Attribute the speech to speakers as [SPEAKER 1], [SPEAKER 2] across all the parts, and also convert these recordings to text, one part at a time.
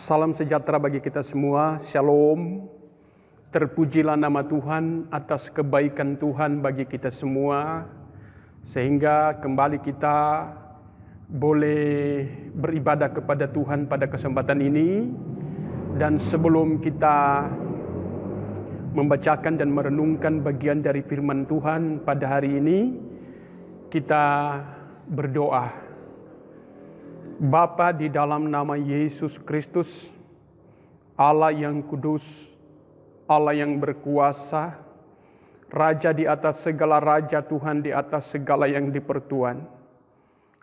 [SPEAKER 1] Salam sejahtera bagi kita semua, Shalom. Terpujilah nama Tuhan atas kebaikan Tuhan bagi kita semua, sehingga kembali kita boleh beribadah kepada Tuhan pada kesempatan ini. Dan sebelum kita membacakan dan merenungkan bagian dari firman Tuhan pada hari ini, kita berdoa. Bapa, di dalam nama Yesus Kristus, Allah yang kudus, Allah yang berkuasa, Raja di atas segala raja, Tuhan di atas segala yang dipertuan.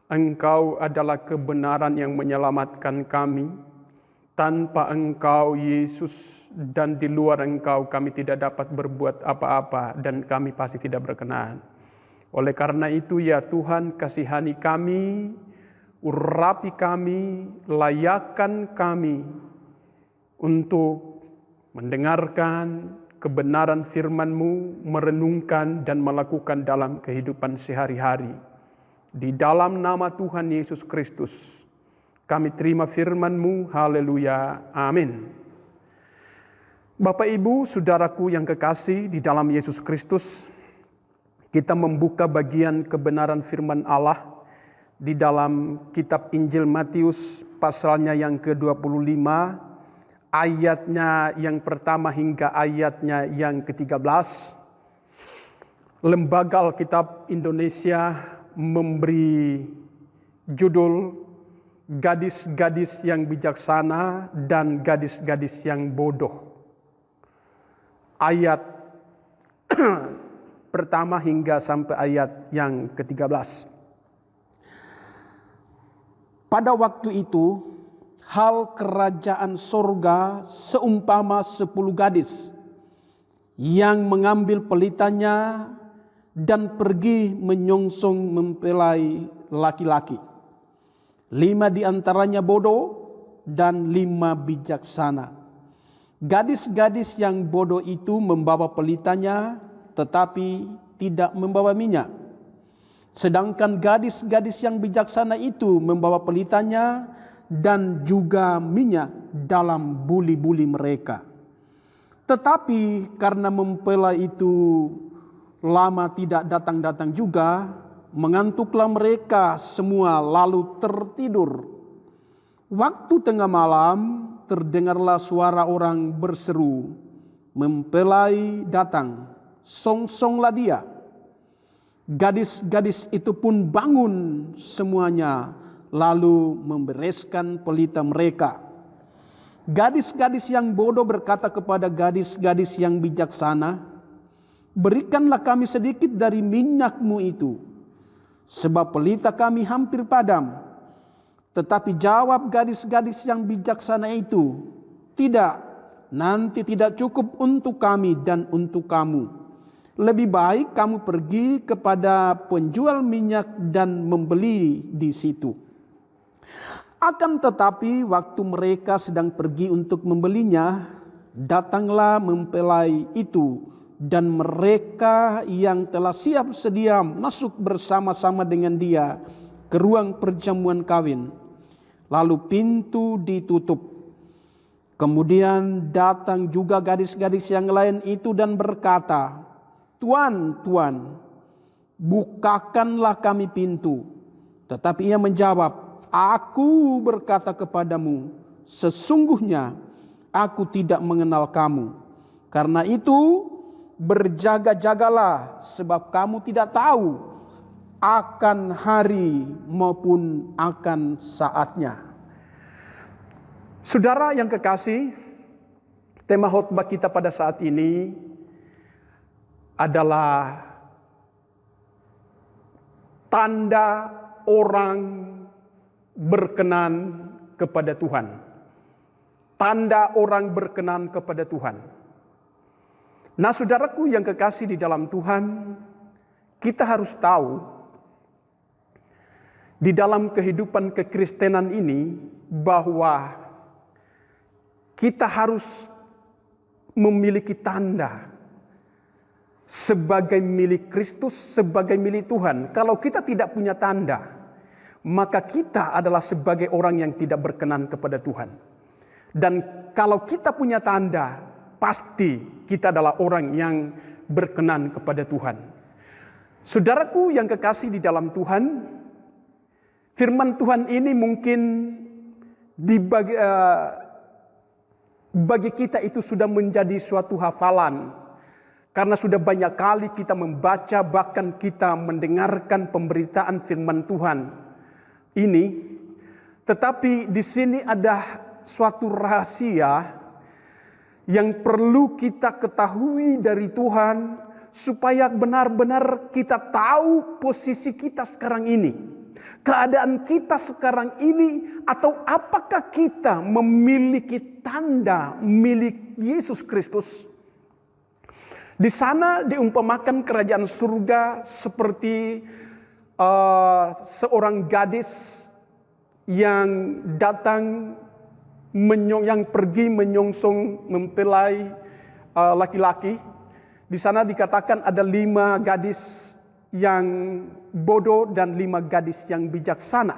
[SPEAKER 1] Engkau adalah kebenaran yang menyelamatkan kami. Tanpa Engkau, Yesus, dan di luar Engkau kami tidak dapat berbuat apa-apa, dan kami pasti tidak berkenan. Oleh karena itu ya Tuhan, kasihani kami, urapi kami, layakkan kami untuk mendengarkan kebenaran firman-Mu, merenungkan dan melakukan dalam kehidupan sehari-hari. Di dalam nama Tuhan Yesus Kristus, kami terima firman-Mu, haleluya, amin. Bapak, Ibu, Saudaraku yang kekasih di dalam Yesus Kristus, kita membuka bagian kebenaran firman Allah di dalam kitab Injil Matius pasalnya yang ke-25, ayatnya yang pertama hingga ayatnya yang ke-13. Lembaga Alkitab Indonesia memberi judul Gadis-gadis yang bijaksana dan gadis-gadis yang bodoh. Ayat pertama hingga sampai ayat yang ke-13. Pada waktu itu, hal kerajaan sorga seumpama 10 gadis yang mengambil pelitanya dan pergi menyongsong mempelai laki-laki. 5 di antaranya bodoh dan 5 bijaksana. Gadis-gadis yang bodoh itu membawa pelitanya tetapi tidak membawa minyak. Sedangkan gadis-gadis yang bijaksana itu membawa pelitanya dan juga minyak dalam buli-buli mereka. Tetapi karena mempelai itu lama tidak datang-datang juga, mengantuklah mereka semua lalu tertidur. Waktu tengah malam terdengarlah suara orang berseru, "Mempelai datang, songsonglah dia." Gadis-gadis itu pun bangun semuanya, lalu membereskan pelita mereka. Gadis-gadis yang bodoh berkata kepada gadis-gadis yang bijaksana, "Berikanlah kami sedikit dari minyakmu itu, sebab pelita kami hampir padam." Tetapi jawab gadis-gadis yang bijaksana itu, "Tidak, nanti tidak cukup untuk kami dan untuk kamu. Lebih baik kamu pergi kepada penjual minyak dan membeli di situ." Akan tetapi waktu mereka sedang pergi untuk membelinya, datanglah mempelai itu dan mereka yang telah siap sedia masuk bersama-sama dengan dia ke ruang perjamuan kawin. Lalu pintu ditutup. Kemudian datang juga gadis-gadis yang lain itu dan berkata, "Tuan, Tuan, bukakanlah kami pintu." Tetapi ia menjawab, "Aku berkata kepadamu, sesungguhnya aku tidak mengenal kamu. Karena itu berjaga-jagalah, sebab kamu tidak tahu akan hari maupun akan saatnya." Saudara yang kekasih, tema khotbah kita pada saat ini adalah tanda orang berkenan kepada Tuhan. Tanda orang berkenan kepada Tuhan. Nah, saudaraku yang kekasih di dalam Tuhan, kita harus tahu di dalam kehidupan kekristenan ini bahwa kita harus memiliki tanda sebagai milik Kristus, sebagai milik Tuhan. Kalau kita tidak punya tanda, maka kita adalah sebagai orang yang tidak berkenan kepada Tuhan. Dan kalau kita punya tanda, pasti kita adalah orang yang berkenan kepada Tuhan. Saudaraku yang kekasih di dalam Tuhan, firman Tuhan ini mungkin bagi kita itu sudah menjadi suatu hafalan. Karena sudah banyak kali kita membaca, bahkan kita mendengarkan pemberitaan firman Tuhan ini. Tetapi di sini ada suatu rahasia yang perlu kita ketahui dari Tuhan, supaya benar-benar kita tahu posisi kita sekarang ini, keadaan kita sekarang ini, atau apakah kita memiliki tanda milik Yesus Kristus. Di sana diumpamakan kerajaan surga seperti seorang gadis yang datang yang pergi menyongsong mempelai laki-laki. Di sana dikatakan ada 5 gadis yang bodoh dan 5 gadis yang bijaksana.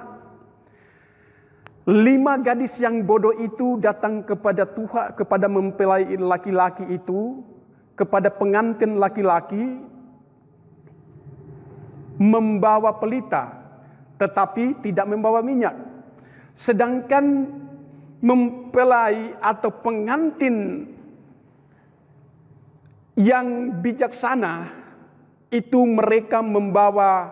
[SPEAKER 1] 5 gadis yang bodoh itu datang kepada Tuhan, kepada mempelai laki-laki itu, kepada pengantin laki-laki, membawa pelita, tetapi tidak membawa minyak. Sedangkan mempelai atau pengantin yang bijaksana itu mereka membawa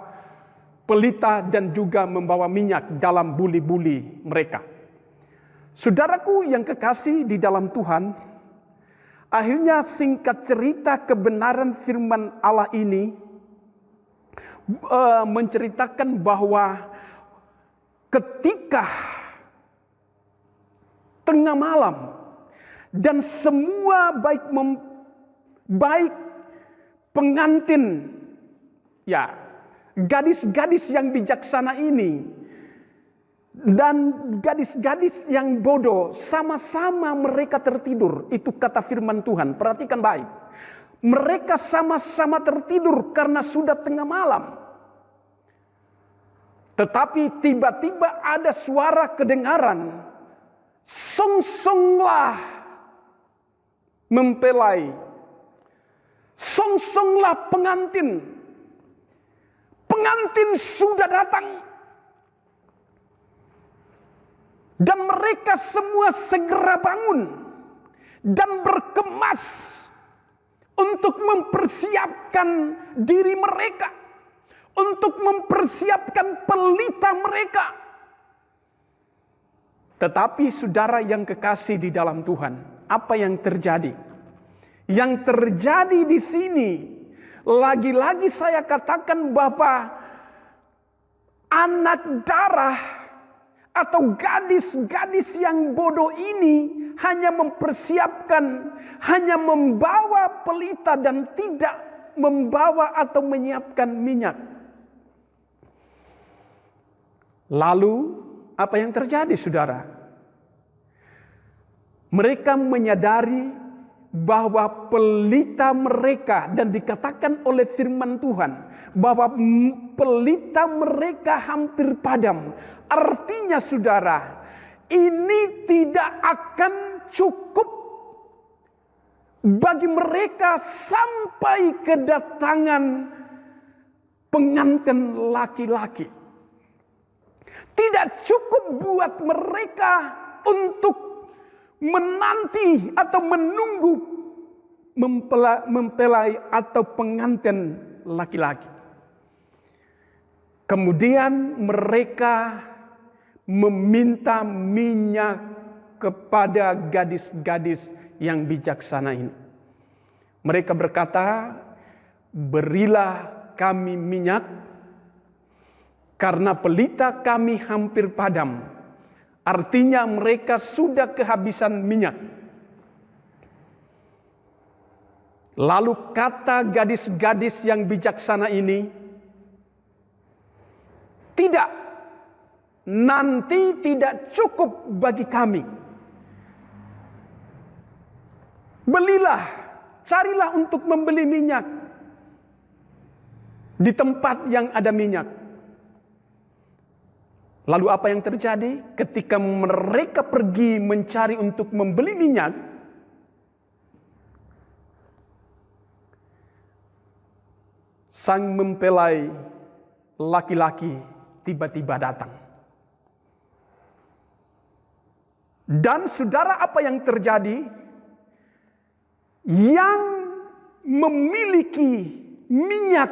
[SPEAKER 1] pelita dan juga membawa minyak dalam buli-buli mereka. Saudaraku yang kekasih di dalam Tuhan, akhirnya singkat cerita kebenaran firman Allah ini menceritakan bahwa ketika tengah malam dan semua baik pengantin, ya, gadis-gadis yang bijaksana ini dan gadis-gadis yang bodoh, sama-sama mereka tertidur. Itu kata firman Tuhan. Perhatikan baik. Mereka sama-sama tertidur karena sudah tengah malam. Tetapi tiba-tiba ada suara kedengaran, "Songsonglah mempelai, songsonglah pengantin. Pengantin sudah datang." Dan mereka semua segera bangun dan berkemas untuk mempersiapkan diri mereka, untuk mempersiapkan pelita mereka. Tetapi saudara yang kekasih di dalam Tuhan, apa yang terjadi? Yang terjadi di sini, lagi-lagi saya katakan bahwa anak darah atau gadis-gadis yang bodoh ini hanya mempersiapkan, hanya membawa pelita dan tidak membawa atau menyiapkan minyak. Lalu apa yang terjadi, saudara? Mereka menyadari bahwa pelita mereka, dan dikatakan oleh firman Tuhan bahwa pelita mereka hampir padam. Artinya saudara, ini tidak akan cukup bagi mereka sampai kedatangan pengantin laki-laki. Tidak cukup buat mereka untuk menanti atau menunggu mempelai atau pengantin laki-laki. Kemudian mereka meminta minyak kepada gadis-gadis yang bijaksana ini. Mereka berkata, "Berilah kami minyak, karena pelita kami hampir padam." Artinya mereka sudah kehabisan minyak. Lalu kata gadis-gadis yang bijaksana ini, "Tidak, nanti tidak cukup bagi kami. Belilah, carilah untuk membeli minyak di tempat yang ada minyak." Lalu apa yang terjadi? Ketika mereka pergi mencari untuk membeli minyak, sang mempelai laki-laki tiba-tiba datang. Dan saudara, apa yang terjadi? Yang memiliki minyak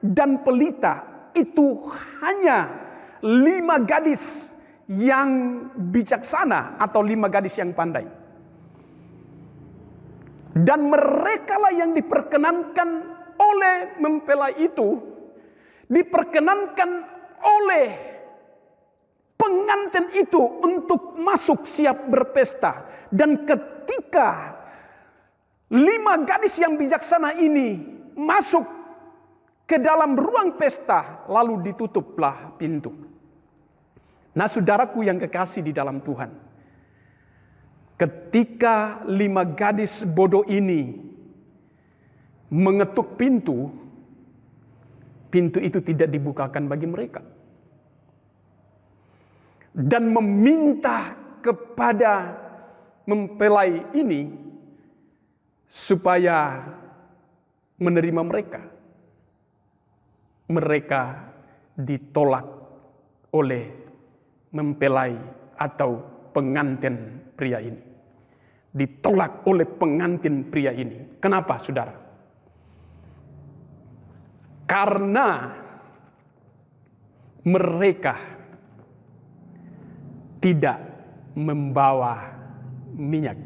[SPEAKER 1] dan pelita itu hanya 5 gadis yang bijaksana atau 5 gadis yang pandai. Dan merekalah yang diperkenankan oleh mempelai itu, diperkenankan oleh pengantin itu untuk masuk siap berpesta. Dan ketika 5 gadis yang bijaksana ini masuk ke dalam ruang pesta, lalu ditutuplah pintu. Nah, saudaraku yang kekasih di dalam Tuhan, ketika 5 gadis bodoh ini mengetuk pintu, pintu itu tidak dibukakan bagi mereka. Dan meminta kepada mempelai ini supaya menerima mereka. Mereka ditolak oleh mempelai atau pengantin pria ini. Ditolak oleh pengantin pria ini. Kenapa, saudara? Karena mereka tidak membawa minyak.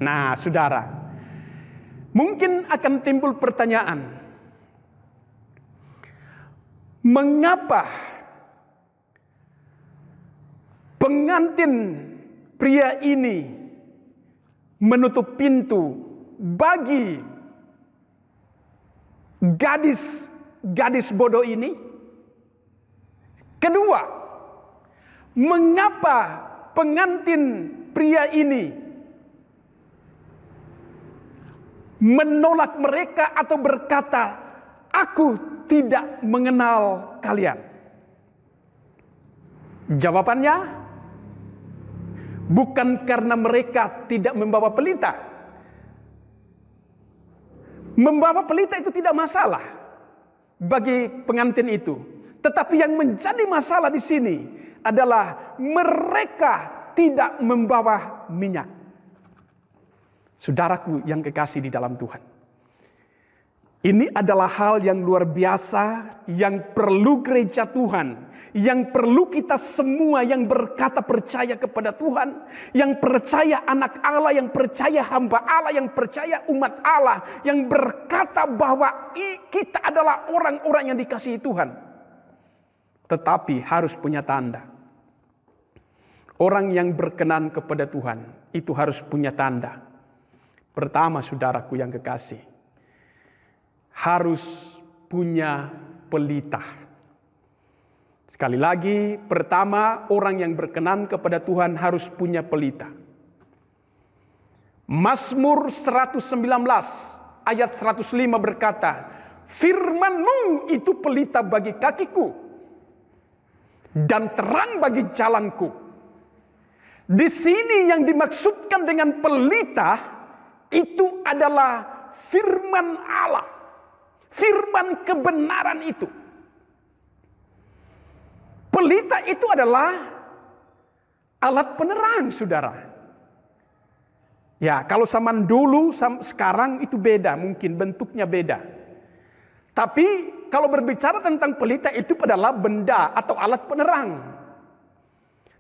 [SPEAKER 1] Nah, saudara, mungkin akan timbul pertanyaan, mengapa pengantin pria ini menutup pintu bagi gadis bodoh ini? Kedua, mengapa pengantin pria ini menolak mereka atau berkata, "Aku tidak mengenal kalian"? Jawabannya, bukan karena mereka tidak membawa pelita. Membawa pelita itu tidak masalah bagi pengantin itu. Tetapi yang menjadi masalah di sini adalah mereka tidak membawa minyak. Saudaraku yang kekasih di dalam Tuhan, ini adalah hal yang luar biasa yang perlu gereja Tuhan, yang perlu kita semua yang berkata percaya kepada Tuhan, yang percaya anak Allah, yang percaya hamba Allah, yang percaya umat Allah, yang berkata bahwa kita adalah orang-orang yang dikasihi Tuhan. Tetapi harus punya tanda. Orang yang berkenan kepada Tuhan itu harus punya tanda. Pertama, saudaraku yang kekasih, harus punya pelita. Sekali lagi, pertama, orang yang berkenan kepada Tuhan harus punya pelita. Mazmur 119 ayat 105 berkata, "Firman-Mu itu pelita bagi kakiku dan terang bagi jalanku." Di sini yang dimaksudkan dengan pelita itu adalah firman Allah. Firman kebenaran itu. Pelita itu adalah alat penerang, saudara. Ya, kalau zaman dulu, sekarang itu beda, mungkin bentuknya beda. Tapi kalau berbicara tentang pelita itu adalah benda atau alat penerang.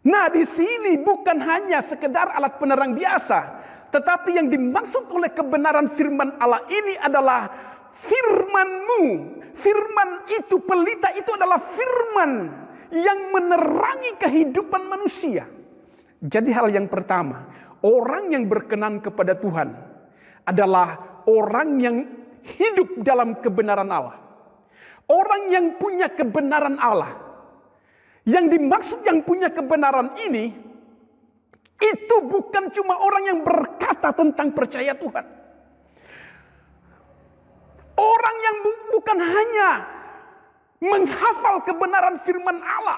[SPEAKER 1] Nah, di sini bukan hanya sekedar alat penerang biasa, tetapi yang dimaksud oleh kebenaran firman Allah ini adalah firman-Mu. Firman itu, pelita itu adalah firman yang menerangi kehidupan manusia. Jadi hal yang pertama, orang yang berkenan kepada Tuhan adalah orang yang hidup dalam kebenaran Allah. Orang yang punya kebenaran Allah. Yang dimaksud yang punya kebenaran ini, itu bukan cuma orang yang berkata tentang percaya Tuhan. Orang yang bukan hanya menghafal kebenaran firman Allah.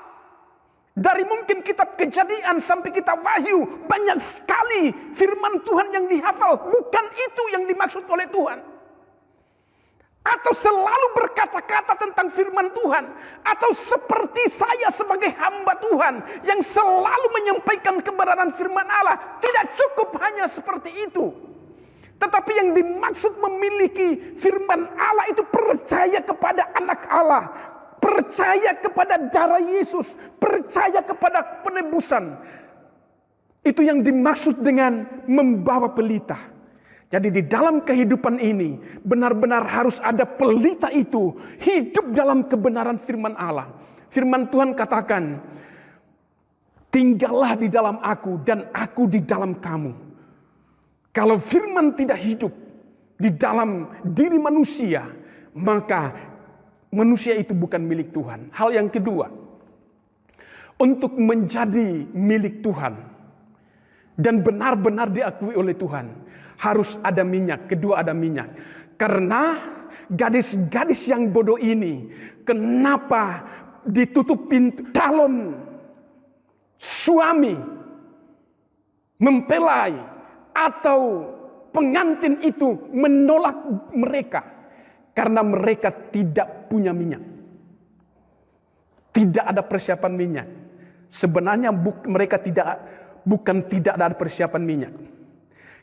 [SPEAKER 1] Dari mungkin kitab Kejadian sampai kitab Wahyu, banyak sekali firman Tuhan yang dihafal. Bukan itu yang dimaksud oleh Tuhan. Atau selalu berkata-kata tentang firman Tuhan. Atau seperti saya sebagai hamba Tuhan yang selalu menyampaikan kebenaran firman Allah. Tidak cukup hanya seperti itu. Tetapi yang dimaksud memiliki firman Allah itu percaya kepada anak Allah. Percaya kepada darah Yesus, percaya kepada penebusan. Itu yang dimaksud dengan membawa pelita. Jadi di dalam kehidupan ini benar-benar harus ada pelita itu hidup dalam kebenaran firman Allah. Firman Tuhan katakan, tinggallah di dalam aku dan aku di dalam kamu. Kalau firman tidak hidup di dalam diri manusia, maka manusia itu bukan milik Tuhan. Hal yang kedua, untuk menjadi milik Tuhan dan benar-benar diakui oleh Tuhan, harus ada minyak. Kedua, ada minyak. Karena gadis-gadis yang bodoh ini, kenapa ditutup pintu? Calon suami mempelai atau pengantin itu menolak mereka. Karena mereka tidak punya minyak. Tidak ada persiapan minyak. Sebenarnya mereka bukan tidak ada persiapan minyak.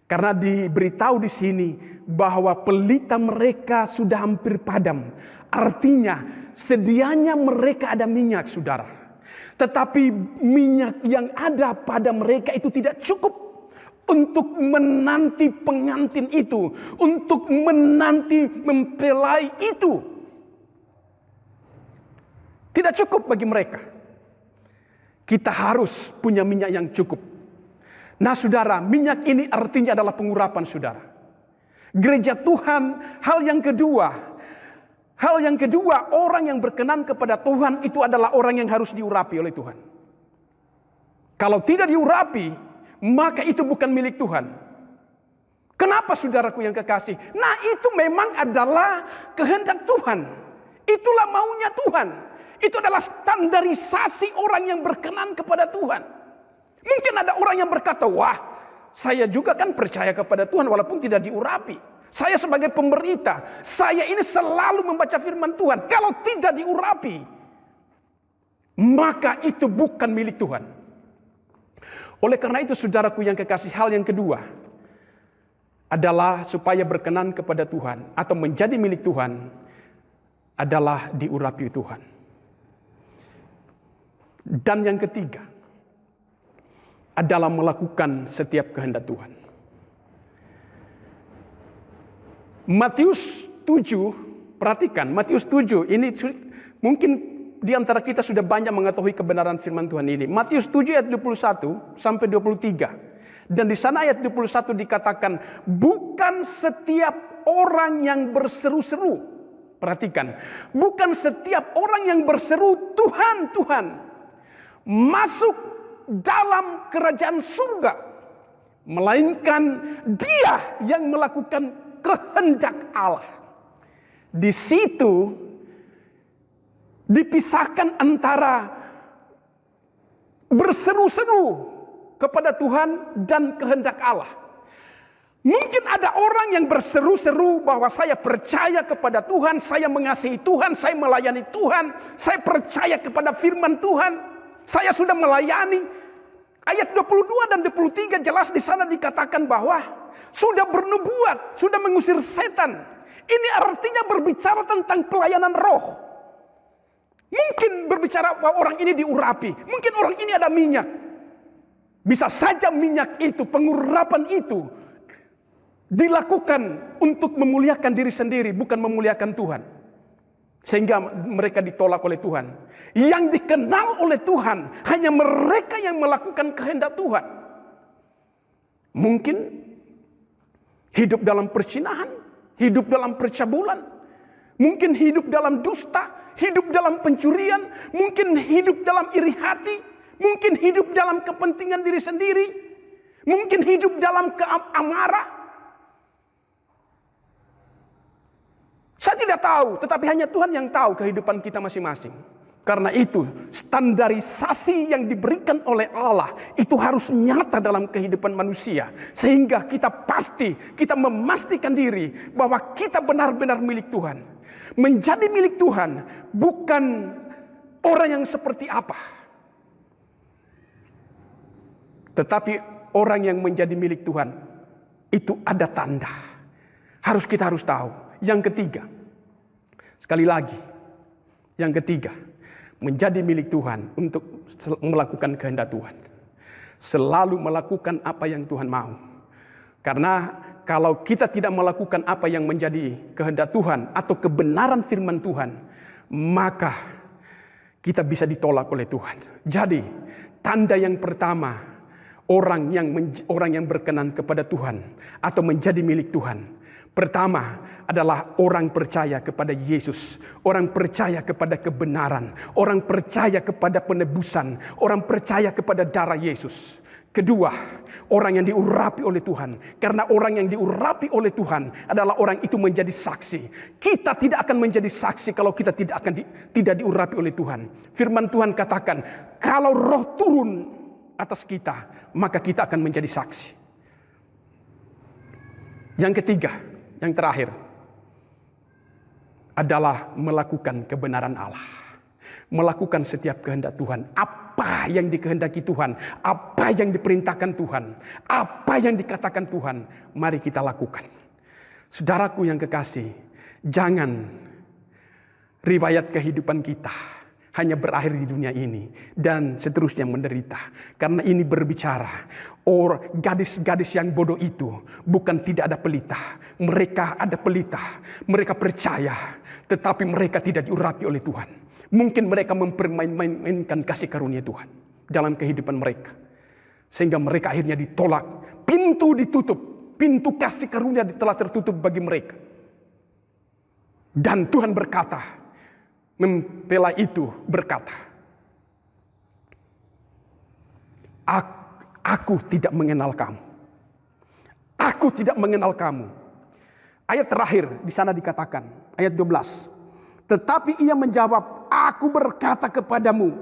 [SPEAKER 1] Karena diberitahu di sini bahwa pelita mereka sudah hampir padam. Artinya sedianya mereka ada minyak, saudara. Tetapi minyak yang ada pada mereka itu tidak cukup untuk menanti pengantin itu, untuk menanti mempelai itu. Tidak cukup bagi mereka. Kita harus punya minyak yang cukup. Nah saudara, minyak ini artinya adalah pengurapan saudara. Gereja Tuhan, hal yang kedua, orang yang berkenan kepada Tuhan itu adalah orang yang harus diurapi oleh Tuhan. Kalau tidak diurapi, maka itu bukan milik Tuhan. Kenapa saudaraku yang kekasih? Nah itu memang adalah kehendak Tuhan. Itulah maunya Tuhan. Itu adalah standarisasi orang yang berkenan kepada Tuhan. Mungkin ada orang yang berkata, wah saya juga kan percaya kepada Tuhan walaupun tidak diurapi. Saya sebagai pemberita, saya ini selalu membaca firman Tuhan. Kalau tidak diurapi, maka itu bukan milik Tuhan. Oleh karena itu saudaraku yang kekasih, hal yang kedua adalah supaya berkenan kepada Tuhan atau menjadi milik Tuhan adalah diurapi Tuhan. Dan yang ketiga adalah melakukan setiap kehendak Tuhan. Matius 7, perhatikan Matius 7 ini mungkin di antara kita sudah banyak mengetahui kebenaran firman Tuhan ini. Matius 7 ayat 21 sampai 23. Dan di sana ayat 21 dikatakan, bukan setiap orang yang berseru-seru. Perhatikan, bukan setiap orang yang berseru Tuhan, Tuhan, masuk dalam kerajaan surga. Melainkan dia yang melakukan kehendak Allah. Di situ dipisahkan antara berseru-seru kepada Tuhan dan kehendak Allah. Mungkin ada orang yang berseru-seru bahwa saya percaya kepada Tuhan, saya mengasihi Tuhan, saya melayani Tuhan, saya percaya kepada firman Tuhan, saya sudah melayani. Ayat 22 dan 23 jelas di sana dikatakan bahwa sudah bernubuat, sudah mengusir setan. Ini artinya berbicara tentang pelayanan roh. Mungkin berbicara bahwa orang ini diurapi. Mungkin orang ini ada minyak. Bisa saja minyak itu, pengurapan itu dilakukan untuk memuliakan diri sendiri, bukan memuliakan Tuhan. Sehingga mereka ditolak oleh Tuhan. Yang dikenal oleh Tuhan hanya mereka yang melakukan kehendak Tuhan. Mungkin hidup dalam perzinahan, hidup dalam percabulan, mungkin hidup dalam dusta, hidup dalam pencurian, mungkin hidup dalam iri hati, mungkin hidup dalam kepentingan diri sendiri, mungkin hidup dalam amarah. Saya tidak tahu, tetapi hanya Tuhan yang tahu kehidupan kita masing-masing. Karena itu, standarisasi yang diberikan oleh Allah itu harus nyata dalam kehidupan manusia. Sehingga kita memastikan diri bahwa kita benar-benar milik Tuhan. Menjadi milik Tuhan bukan orang yang seperti apa. Tetapi orang yang menjadi milik Tuhan itu ada tanda. Kita harus tahu. Yang ketiga, sekali lagi, yang ketiga, menjadi milik Tuhan untuk melakukan kehendak Tuhan. Selalu melakukan apa yang Tuhan mau. Karena kalau kita tidak melakukan apa yang menjadi kehendak Tuhan atau kebenaran firman Tuhan, maka kita bisa ditolak oleh Tuhan. Jadi, tanda yang pertama, orang yang berkenan kepada Tuhan atau menjadi milik Tuhan. Pertama adalah orang percaya kepada Yesus, orang percaya kepada kebenaran, orang percaya kepada penebusan, orang percaya kepada darah Yesus. Kedua, orang yang diurapi oleh Tuhan. Karena orang yang diurapi oleh Tuhan adalah orang itu menjadi saksi. Kita tidak akan menjadi saksi kalau kita tidak diurapi oleh Tuhan. Firman Tuhan katakan, kalau Roh turun atas kita, maka kita akan menjadi saksi. Yang ketiga, yang terakhir adalah melakukan kebenaran Allah. Melakukan setiap kehendak Tuhan. Apa yang dikehendaki Tuhan, apa yang diperintahkan Tuhan, apa yang dikatakan Tuhan, mari kita lakukan. Saudaraku yang kekasih, jangan riwayat kehidupan kita hanya berakhir di dunia ini dan seterusnya menderita. Karena ini berbicara, gadis-gadis yang bodoh itu bukan tidak ada pelita. Mereka ada pelita, mereka percaya, tetapi mereka tidak diurapi oleh Tuhan. Mungkin mereka mempermain-mainkan kasih karunia Tuhan dalam kehidupan mereka. Sehingga mereka akhirnya ditolak. Pintu ditutup, pintu kasih karunia telah tertutup bagi mereka. Dan Tuhan berkata, mempelai itu berkata, aku tidak mengenal kamu. Aku tidak mengenal kamu. Ayat terakhir di sana dikatakan, ayat 12. Tetapi ia menjawab, aku berkata kepadamu.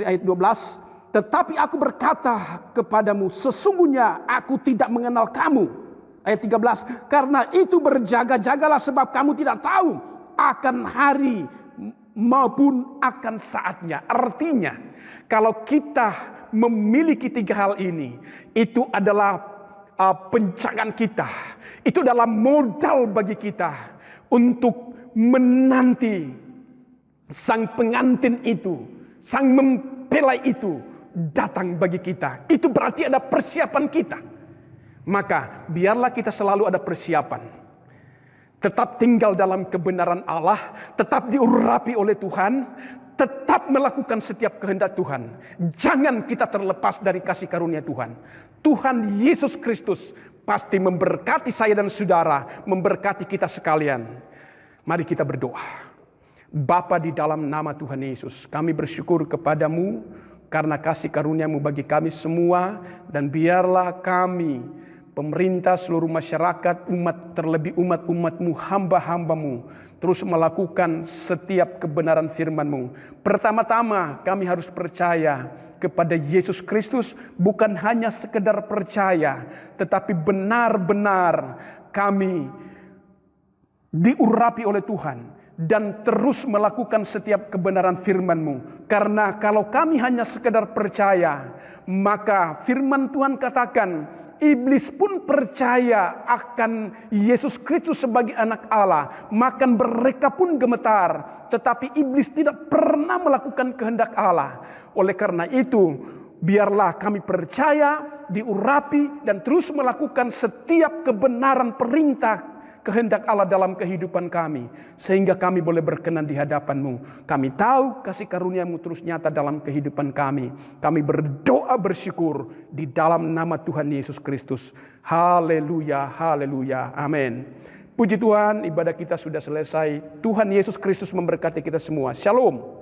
[SPEAKER 1] Ayat 12. Tetapi aku berkata kepadamu, sesungguhnya aku tidak mengenal kamu. Ayat 13. Karena itu berjaga-jagalah sebab kamu tidak tahu akan hari maupun akan saatnya. Artinya, kalau kita memiliki tiga hal ini, itu adalah penjagaan kita. Itu adalah modal bagi kita untuk menanti sang pengantin itu, sang mempelai itu datang bagi kita. Itu berarti ada persiapan kita. Maka biarlah kita selalu ada persiapan. Tetap tinggal dalam kebenaran Allah, tetap diurapi oleh Tuhan, tetap melakukan setiap kehendak Tuhan. Jangan kita terlepas dari kasih karunia Tuhan. Tuhan Yesus Kristus pasti memberkati saya dan saudara, memberkati kita sekalian. Mari kita berdoa. Bapa di dalam nama Tuhan Yesus, kami bersyukur kepadamu karena kasih karunia-Mu bagi kami semua. Dan biarlah kami, pemerintah, seluruh masyarakat, terlebih umat-umat-Mu, hamba-hamba-Mu, terus melakukan setiap kebenaran firman-Mu. Pertama-tama kami harus percaya kepada Yesus Kristus, bukan hanya sekedar percaya, tetapi benar-benar kami diurapi oleh Tuhan dan terus melakukan setiap kebenaran firman-Mu. Karena kalau kami hanya sekedar percaya, maka firman Tuhan katakan, iblis pun percaya akan Yesus Kristus sebagai anak Allah, maka mereka pun gemetar. Tetapi iblis tidak pernah melakukan kehendak Allah. Oleh karena itu, biarlah kami percaya, diurapi, dan terus melakukan setiap kebenaran perintah kehendak Allah dalam kehidupan kami, sehingga kami boleh berkenan di hadapan-Mu. Kami tahu kasih karunia-Mu terus nyata dalam kehidupan kami. Kami berdoa bersyukur di dalam nama Tuhan Yesus Kristus. Haleluya, haleluya, amin. Puji Tuhan, ibadah kita sudah selesai. Tuhan Yesus Kristus memberkati kita semua. Shalom.